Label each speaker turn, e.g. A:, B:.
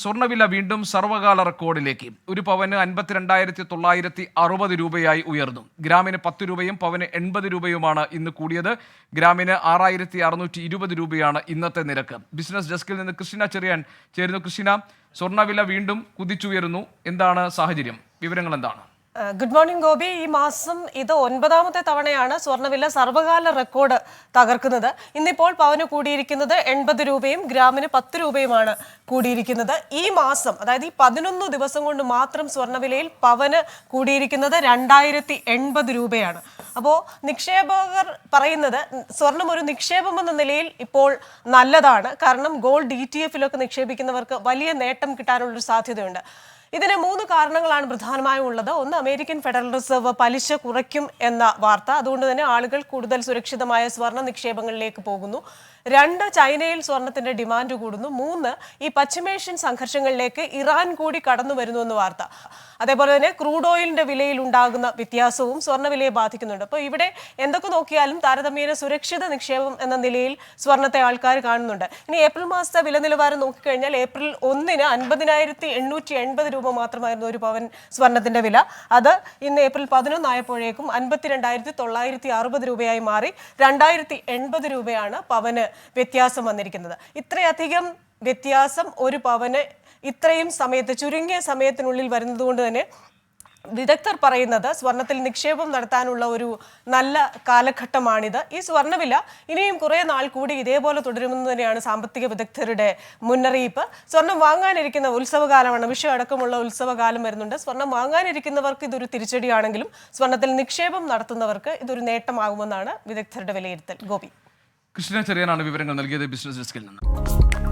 A: സ്വർണ്ണവില വീണ്ടും സർവകാല റെക്കോർഡിലേക്ക്. ഒരു പവന് 52,960 രൂപയായി ഉയർന്നു. ഗ്രാമിന് 10 രൂപയും പവന് 80 രൂപയുമാണ് ഇന്ന് കൂടിയത്. ഗ്രാമിന് 6,620 രൂപയാണ് ഇന്നത്തെ നിരക്ക്. ബിസിനസ് ഡെസ്കിൽ നിന്ന് കൃഷ്ണ ചെറിയാൻ ചേരുന്നു. കൃഷ്ണ, സ്വർണ്ണവില വീണ്ടും കുതിച്ചുയരുന്നു. എന്താണ് സാഹചര്യം? വിവരങ്ങൾ എന്താണ്?
B: Good morning Gopi. ഈ മാസം ഇത് 9ാമത്തെ തവണയാണ് സ്വർണ്ണവില സർവകാല റെക്കോർഡ് തകർക്കുന്നത്. ഇന്നിപ്പോൾ പവന് കൂടിയിരിക്കുന്നത് 80 രൂപയും ഗ്രാമിന് 10 രൂപയുമാണ് കൂടിയിരിക്കുന്നത്. ഈ മാസം, അതായത് ഈ 11 ദിവസം കൊണ്ട് മാത്രം സ്വർണ്ണവിലയിൽ പവന് കൂടിയിരിക്കുന്നത് 2080 രൂപയാണ്. അപ്പോൾ നിക്ഷേപകർ പറയുന്നത് സ്വർണം ഒരു നിക്ഷേപം എന്ന നിലയിൽ ഇപ്പോൾ നല്ലതാണ്. കാരണം ഗോൾഡ് ETF-ലൊക്കെ നിക്ഷേപിക്കുന്നവർക്ക് വലിയ നേട്ടം കിട്ടാനുള്ളൊരു സാധ്യതയുണ്ട്. ഇതിന് 3 കാരണങ്ങളാണ് പ്രധാനമായും ഉള്ളത്. ഒന്ന്, അമേരിക്കൻ ഫെഡറൽ റിസർവ് പലിശ കുറയ്ക്കും എന്ന വാർത്ത. അതുകൊണ്ട് തന്നെ ആളുകൾ കൂടുതൽ സുരക്ഷിതമായ സ്വർണ്ണ നിക്ഷേപങ്ങളിലേക്ക് പോകുന്നു. 2, ചൈനയിൽ സ്വർണത്തിന്റെ ഡിമാൻഡ് കൂടുന്നു. 3, ഈ പശ്ചിമേഷ്യൻ സംഘർഷങ്ങളിലേക്ക് ഇറാൻ കൂടി കടന്നു വരുന്നു എന്ന വാർത്ത. അതേപോലെ തന്നെ ക്രൂഡ് ഓയിലിന്റെ വിലയിൽ ഉണ്ടാകുന്ന വ്യത്യാസവും സ്വർണ്ണവിലയെ ബാധിക്കുന്നുണ്ട്. അപ്പോൾ ഇവിടെ എന്തൊക്കെ നോക്കിയാലും താരതമ്യേന സുരക്ഷിത നിക്ഷേപം എന്ന നിലയിൽ സ്വർണത്തെ ആൾക്കാർ കാണുന്നുണ്ട്. ഇനി ഏപ്രിൽ മാസത്തെ വില നിലവാരം നോക്കിക്കഴിഞ്ഞാൽ ഏപ്രിൽ 1-ന് 50,880 രൂപ മാത്രമായിരുന്നു ഒരു പവൻ സ്വർണത്തിന്റെ വില. അത് ഇന്ന് ഏപ്രിൽ 11 ആയപ്പോഴേക്കും 52,960 രൂപയായി മാറി 2,080 രൂപയാണ് പവന് വ്യത്യാസം വന്നിരിക്കുന്നത്. ഇത്രയധികം വ്യത്യാസം ഒരു പവന് ഇത്രയും സമയത്ത്, ചുരുങ്ങിയ സമയത്തിനുള്ളിൽ വരുന്നത് കൊണ്ട് തന്നെ വിദഗ്ധർ പറയുന്നത് സ്വർണത്തിൽ നിക്ഷേപം നടത്താനുള്ള ഒരു നല്ല കാലഘട്ടമാണിത്. ഈ സ്വർണ്ണവില ഇനിയും കുറേ നാൾ കൂടി ഇതേപോലെ തുടരുമെന്ന് തന്നെയാണ് സാമ്പത്തിക വിദഗ്ധരുടെ മുന്നറിയിപ്പ്. സ്വർണം വാങ്ങാനിരിക്കുന്ന ഉത്സവകാലമാണ്, വിഷു അടക്കമുള്ള ഉത്സവകാലം വരുന്നുണ്ട്. സ്വർണം വാങ്ങാനിരിക്കുന്നവർക്ക് ഇതൊരു തിരിച്ചടിയാണെങ്കിലും സ്വർണത്തിൽ നിക്ഷേപം നടത്തുന്നവർക്ക് ഇതൊരു നേട്ടമാകുമെന്നാണ് വിദഗ്ധരുടെ വിലയിരുത്തൽ. ഗോപി.
A: കൃഷ്ണ ചെറിയാനാണ് വിവരങ്ങൾ നൽകിയത് ബിസിനസ് ഡെസ്കിൽ നിന്ന്.